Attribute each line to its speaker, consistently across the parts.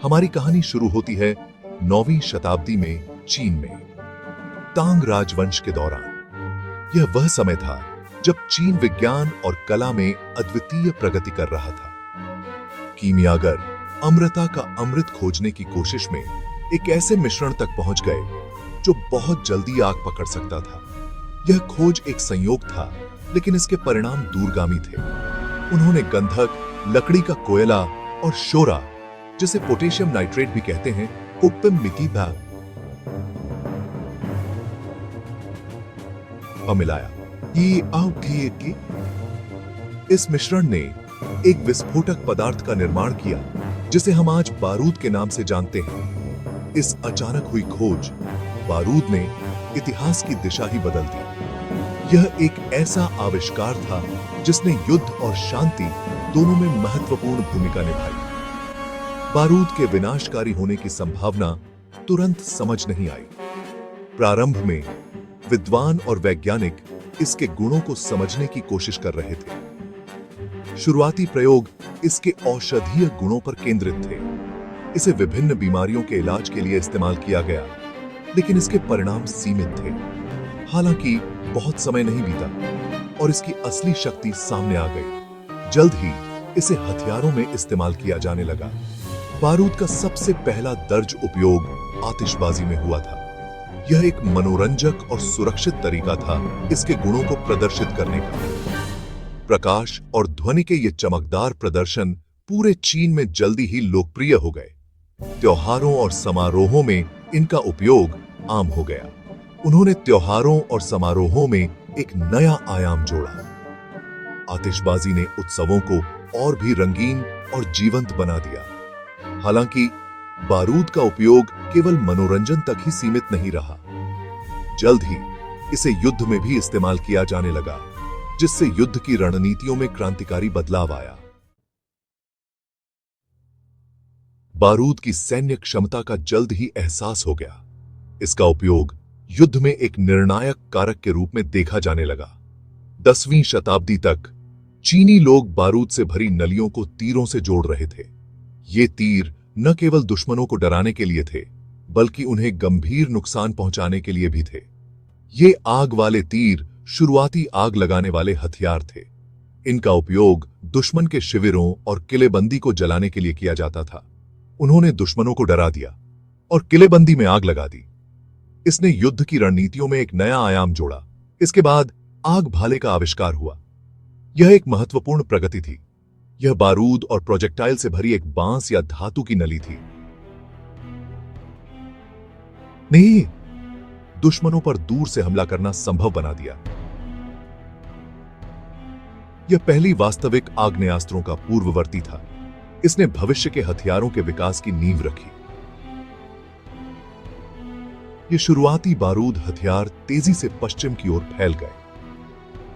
Speaker 1: हमारी कहानी शुरू होती है 9वीं शताब्दी में चीन में, तांग राजवंश के दौरान। यह वह समय था जब चीन विज्ञान और कला में अद्वितीय प्रगति कर रहा था। कीमियागर अमृता का अमृत खोजने की कोशिश में एक ऐसे मिश्रण तक पहुंच गए जो बहुत जल्दी आग पकड़ सकता था। यह खोज एक संयोग था, लेकिन इसके परिणाम दूरगामी थे। उन्होंने गंधक, लकड़ी का कोयला और शोरा, जिसे पोटेशियम नाइट्रेट भी कहते हैं, कुप्पम मिकीदा मिलाया। इस मिश्रण ने एक विस्फोटक पदार्थ का निर्माण किया जिसे हम आज बारूद के नाम से जानते हैं। इस अचानक हुई खोज बारूद ने इतिहास की दिशा ही बदल दी। यह एक ऐसा आविष्कार था जिसने युद्ध और शांति दोनों में महत्वपूर्ण भूमिका निभाई। बारूद के विनाशकारी होने की संभावना तुरंत समझ नहीं आई। प्रारंभ में विद्वान और वैज्ञानिक इसके गुणों को समझने की कोशिश कर रहे थे। शुरुआती प्रयोग इसके औषधीय गुणों पर केंद्रित थे। इसे विभिन्न बीमारियों के इलाज के लिए इस्तेमाल किया गया, लेकिन इसके परिणाम सीमित थे। हालांकि बहुत समय नहीं बीता और इसकी असली शक्ति सामने आ गई। जल्द ही इसे हथियारों में इस्तेमाल किया जाने लगा। बारूद का सबसे पहला दर्ज उपयोग आतिशबाजी में हुआ था। यह एक मनोरंजक और सुरक्षित तरीका था इसके गुणों को प्रदर्शित करने का। प्रकाश और ध्वनि के ये चमकदार प्रदर्शन पूरे चीन में जल्दी ही लोकप्रिय हो गए। त्योहारों और समारोहों में इनका उपयोग आम हो गया। उन्होंने त्योहारों और समारोहों में एक नया आयाम जोड़ा। आतिशबाजी ने उत्सवों को और भी रंगीन और जीवंत बना दिया। हालांकि बारूद का उपयोग केवल मनोरंजन तक ही सीमित नहीं रहा। जल्द ही इसे युद्ध में भी इस्तेमाल किया जाने लगा, जिससे युद्ध की रणनीतियों में क्रांतिकारी बदलाव आया। बारूद की सैन्य क्षमता का जल्द ही एहसास हो गया। इसका उपयोग युद्ध में एक निर्णायक कारक के रूप में देखा जाने लगा। 10वीं शताब्दी तक चीनी लोग बारूद से भरी नलियों को तीरों से जोड़ रहे थे। ये तीर न केवल दुश्मनों को डराने के लिए थे, बल्कि उन्हें गंभीर नुकसान पहुंचाने के लिए भी थे। ये आग वाले तीर शुरुआती आग लगाने वाले हथियार थे। इनका उपयोग दुश्मन के शिविरों और किलेबंदी को जलाने के लिए किया जाता था। उन्होंने दुश्मनों को डरा दिया और किलेबंदी में आग लगा दी। इसने युद्ध की रणनीतियों में एक नया आयाम जोड़ा। इसके बाद आग भाले का आविष्कार हुआ। यह एक महत्वपूर्ण प्रगति थी। यह बारूद और प्रोजेक्टाइल से भरी एक बांस या धातु की नली थी। नहीं, दुश्मनों पर दूर से हमला करना संभव बना दिया। यह पहली वास्तविक आग्नेयास्त्रों का पूर्ववर्ती था। इसने भविष्य के हथियारों के विकास की नींव रखी। ये शुरुआती बारूद हथियार तेजी से पश्चिम की ओर फैल गए।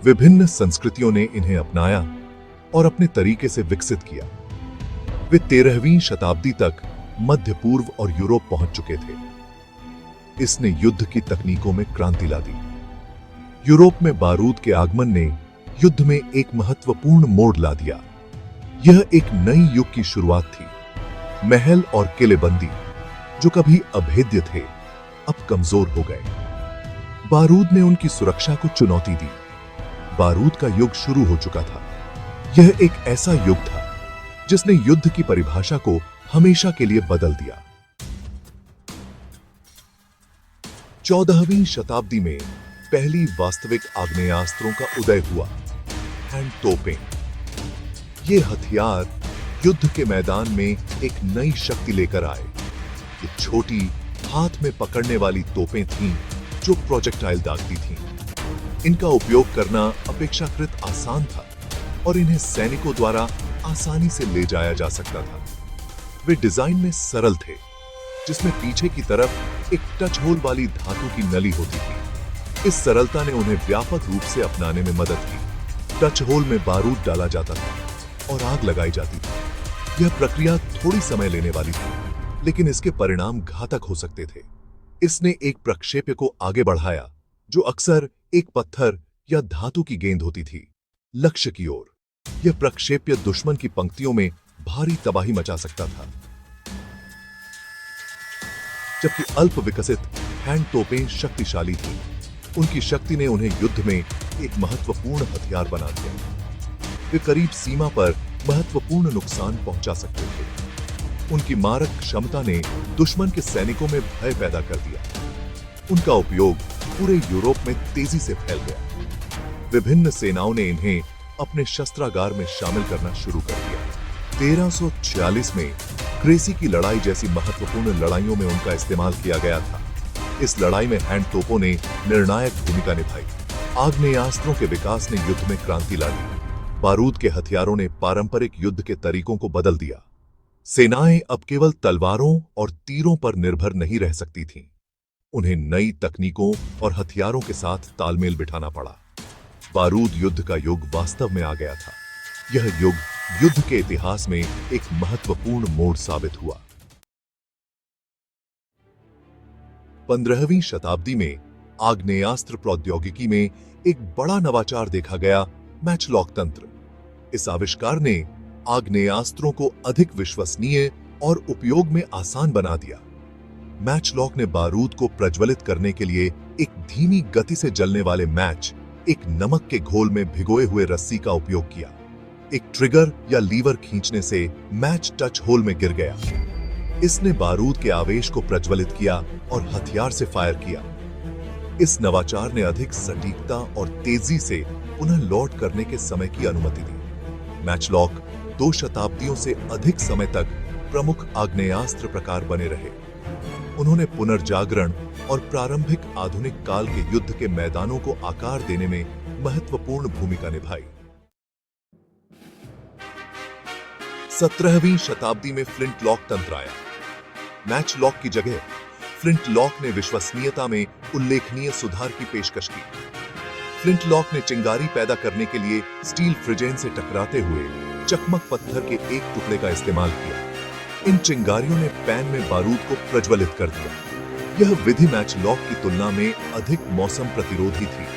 Speaker 1: विभिन्न संस्कृतियों ने इन्हें अपनाया और अपने तरीके से विकसित किया। वे 13वीं शताब्दी तक मध्य पूर्व और यूरोप पहुंच चुके थे। इसने युद्ध की तकनीकों में क्रांति ला दी। यूरोप में बारूद के आगमन ने युद्ध में एक महत्वपूर्ण मोड़ ला दिया। यह एक नई युग की शुरुआत थी। महल और किलेबंदी, जो कभी अभेद्य थे, अब कमजोर हो गए। बारूद ने उनकी सुरक्षा को चुनौती दी। बारूद का युग शुरू हो चुका था। यह एक ऐसा युग था जिसने युद्ध की परिभाषा को हमेशा के लिए बदल दिया। 14वीं शताब्दी में पहली वास्तविक आग्नेयास्त्रों का उदय हुआ। हैंड तोपें। ये हथियार युद्ध के मैदान में एक नई शक्ति लेकर आए। ये छोटी, हाथ में पकड़ने वाली तोपें थीं जो प्रोजेक्टाइल दागती थीं। इनका उपयोग करना अपेक्षाकृत आसान था और इन्हें सैनिकों द्वारा आसानी से ले जाया जा सकता था। वे डिजाइन में सरल थे, जिसमें पीछे की तरफ एक टच होल वाली धातु की नली होती थी। इस सरलता ने उन्हें व्यापक रूप से अपनाने में मदद की। टच होल में बारूद डाला जाता था और आग लगाई जाती थी। यह प्रक्रिया थोड़ी समय लेने वाली थी, लेकिन इसके परिणाम घातक हो सकते थे। इसने एक प्रक्षेप्य को आगे बढ़ाया, जो अक्सर एक पत्थर या धातु की गेंद होती थी, लक्ष्य की ओर। यह प्रक्षेप्य दुश्मन की पंक्तियों में भारी तबाही मचा सकता था। जबकि अल्प विकसित हैंड तोपें शक्तिशाली थीं। उनकी शक्ति ने उन्हें युद्ध में एक महत्वपूर्ण हथियार बना दिया। वे करीब सीमा पर महत्वपूर्ण नुकसान पहुंचा सकते थे। उनकी मारक क्षमता ने दुश्मन के सैनिकों में भय पैदा कर दिया। उनका उपयोग पूरे यूरोप में तेजी से फैल गया। विभिन्न सेनाओं ने इन्हें अपने शस्त्रागार में शामिल करना शुरू कर दिया। 1346 में क्रेसी की लड़ाई जैसी महत्वपूर्ण लड़ाइयों में उनका इस्तेमाल किया गया था। इस लड़ाई में हैंड तोपों ने निर्णायक भूमिका निभाई। आग्नेयास्त्रों के विकास ने युद्ध में क्रांति ला दी। बारूद के हथियारों ने पारंपरिक युद्ध के तरीकों को बदल दिया। सेनाएं अब केवल तलवारों और तीरों पर निर्भर नहीं रह सकती थीं। उन्हें नई तकनीकों और हथियारों के साथ तालमेल बिठाना पड़ा। बारूद युद्ध का युग वास्तव में आ गया था। यह युग युद्ध के इतिहास में एक महत्वपूर्ण मोड़ साबित हुआ। 15वीं शताब्दी में आग्नेयास्त्र प्रौद्योगिकी में एक बड़ा नवाचार देखा गया, मैचलॉक तंत्र। इस आविष्कार ने आग्नेयास्त्रों को अधिक विश्वसनीय और उपयोग में आसान बना दिया। मैचलॉक ने बारूद को प्रज्वलित करने के लिए एक धीमी गति से जलने वाले मैच, एक नमक के घोल में भिगोए हुए रस्सी का उपयोग किया। एक ट्रिगर या लीवर खींचने से मैच टच होल में गिर गया। इसने बारूद के आवेश को प्रज्वलित किया और हथियार से फायर किया। इस नवाचार ने अधिक सटीकता और तेजी से पुनः लोड करने के समय की अनुमति दी। मैचलॉक 2 शताब्दियों से अधिक समय तक प्रमुख आग्नेयास्त्र प्रकार बने रहे। उन्होंने पुनर्जागरण और प्रारंभिक आधुनिक काल के युद्ध के मैदानों को आकार देने में महत्वपूर्ण भूमिका निभाई। 17वीं शताब्दी में फ्लिंटलॉक तंत्र आया। मैचलॉक की जगह फ्लिंटलॉक ने विश्वसनीयता में उल्लेखनीय सुधार की पेशकश की। फ्लिंटलॉक ने चिंगारी पैदा करने के लिए स्टील फ्रिजेन से टकराते हुए चकमक पत्थर के एक टुकड़े का इस्तेमाल किया। इन चिंगारियों ने पैन में बारूद को प्रज्वलित कर दिया। यह विधि मैचलॉक की तुलना में अधिक मौसम प्रतिरोधी थी।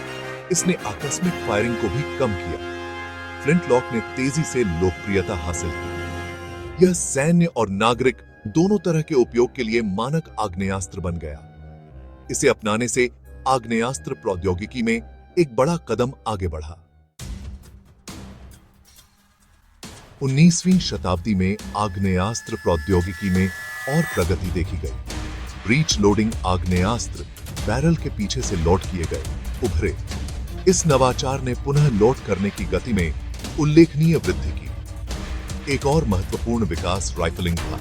Speaker 1: इसने आकस्मिक फायरिंग को भी कम किया। फ्लिंटलॉक ने तेजी से लोकप्रियता हासिल की। यह सैन्य और नागरिक दोनों तरह के उपयोग के लिए मानक आग्नेयास्त्र बन गया। इसे अपनाने से आग्नेयास्त्र प्रौद्योगिकी में एक बड़ा कदम आगे बढ़ा। 19वीं शताब्दी में आग्नेयास्त्र प्रौद्योगिकी में और प्रगति देखी गई। ब्रीच लोडिंग आग्नेयास्त्र बैरल के पीछे से लोड किए गए उभरे। इस नवाचार ने पुनः लोड करने की गति में उल्लेखनीय वृद्धि की। एक और महत्वपूर्ण विकास राइफलिंग था।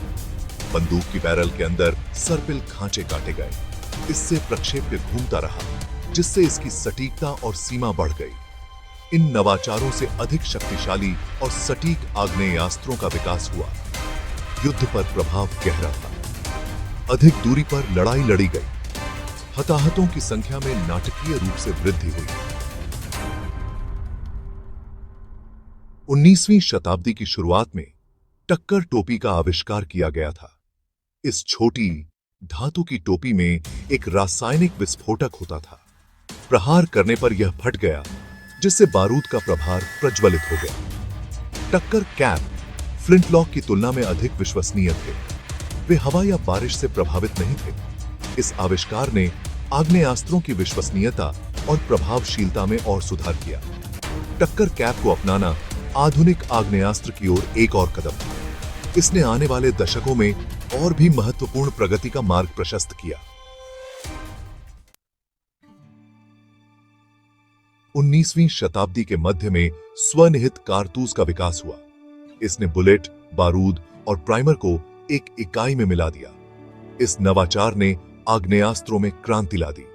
Speaker 1: बंदूक की बैरल के अंदर सर्पिल खांचे काटे गए। इससे प्रक्षेप्य घूमता रहा, जिससे इसकी सटीकता और सीमा बढ़ गई। इन नवाचारों से अधिक शक्तिशाली और सटीक आग्नेयास्त्रों का विकास हुआ। युद्ध पर प्रभाव गहरा था। अधिक दूरी पर लड़ाई लड़ी गई। हताहतों की संख्या में नाटकीय रूप से वृद्धि हुई। 19वीं शताब्दी की शुरुआत में टक्कर टोपी का आविष्कार किया गया था। इस छोटी धातु की टोपी में एक रासायनिक विस्फोटक होता था। प्रहार करने पर यह फट गया, जिससे बारूद का प्रभार प्रज्वलित हो गया। टक्कर कैप फ्लिंटलॉक की तुलना में अधिक विश्वसनीय थे। वे हवा या बारिश से प्रभावित नहीं थे। इस आविष्कार ने आग्नेयास्त्रों की विश्वसनीयता और प्रभावशीलता में और सुधार किया। टक्कर कैप को अपनाना आधुनिक आग्नेयास्त्र की ओर एक और कदम था। इसने आने वाले दशकों में और भी महत्वपूर्ण प्रगति का मार्ग प्रशस्त किया। 19वीं शताब्दी के मध्य में स्वनिहित कारतूस का विकास हुआ। इसने बुलेट, बारूद और प्राइमर को एक इकाई में मिला दिया। इस नवाचार ने आग्नेयास्त्रों में क्रांति ला दी।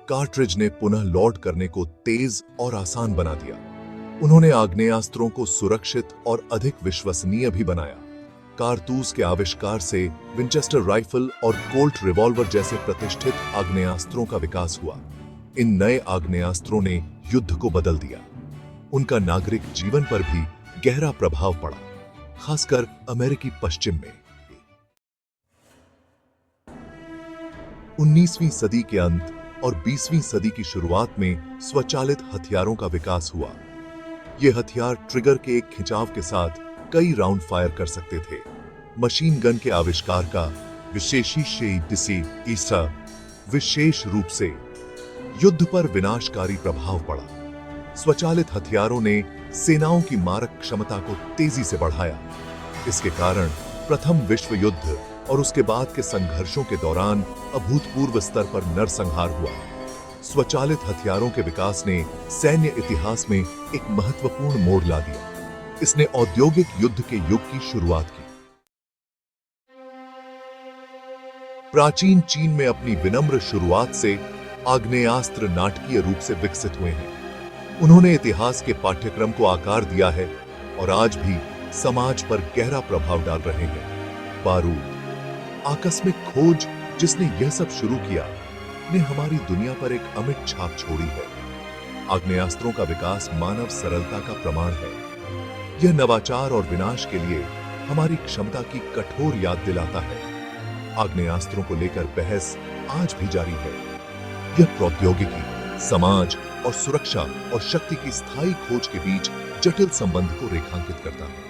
Speaker 1: कार्ट्रिज ने पुनः लोड करने को तेज और आसान बना दिया। उन्होंने आग्नेयास्त्रों को सुरक्षित और अधिक विश्वसनीय भी बनाया। कारतूस के आविष्कार से विंचेस्टर राइफल और कोल्ट रिवॉल्वर जैसे प्रतिष्ठित आग्नेयास्त्रों का विकास हुआ। इन नए आग्नेयास्त्रों ने युद्ध को बदल दिया। उनका नागरिक जीवन पर भी गहरा प्रभाव पड़ा, खासकर अमेरिकी पश्चिम में। 19वीं सदी के अंत और 20वीं सदी की शुरुआत में स्वचालित हथियारों का विकास हुआ। ये हथियार ट्रिगर के एक खिंचाव के साथ कई राउंड फायर कर सकते थे। मशीन गन के आविष्कार का ईसा विशेष रूप से युद्ध पर विनाशकारी प्रभाव पड़ा। स्वचालित हथियारों ने सेनाओं की मारक क्षमता को तेजी से बढ़ाया। इसके कारण प्रथम विश्व युद्ध और उसके बाद के संघर्षों के दौरान अभूतपूर्व स्तर पर नरसंहार हुआ। स्वचालित हथियारों के विकास ने सैन्य इतिहास में एक महत्वपूर्ण मोड़ ला दिया। इसने औद्योगिक युद्ध के युग की शुरुआत की। प्राचीन चीन में अपनी विनम्र शुरुआत से आग्नेयास्त्र नाटकीय रूप से विकसित हुए हैं। उन्होंने इतिहास के पाठ्यक्रम को आकार दिया है और आज भी समाज पर गहरा प्रभाव डाल रहे हैं। बारूद, आकस्मिक खोज जिसने यह सब शुरू किया, ने हमारी दुनिया पर एक अमिट छाप छोड़ी है। आग्नेयास्त्रों का विकास मानव सरलता का प्रमाण है। यह नवाचार और विनाश के लिए हमारी क्षमता की कठोर याद दिलाता है। आग्नेयास्त्रों को लेकर बहस आज भी जारी है। यह प्रौद्योगिकी, समाज और सुरक्षा और शक्ति की स्थायी खोज के बीच जटिल संबंध को रेखांकित करता है।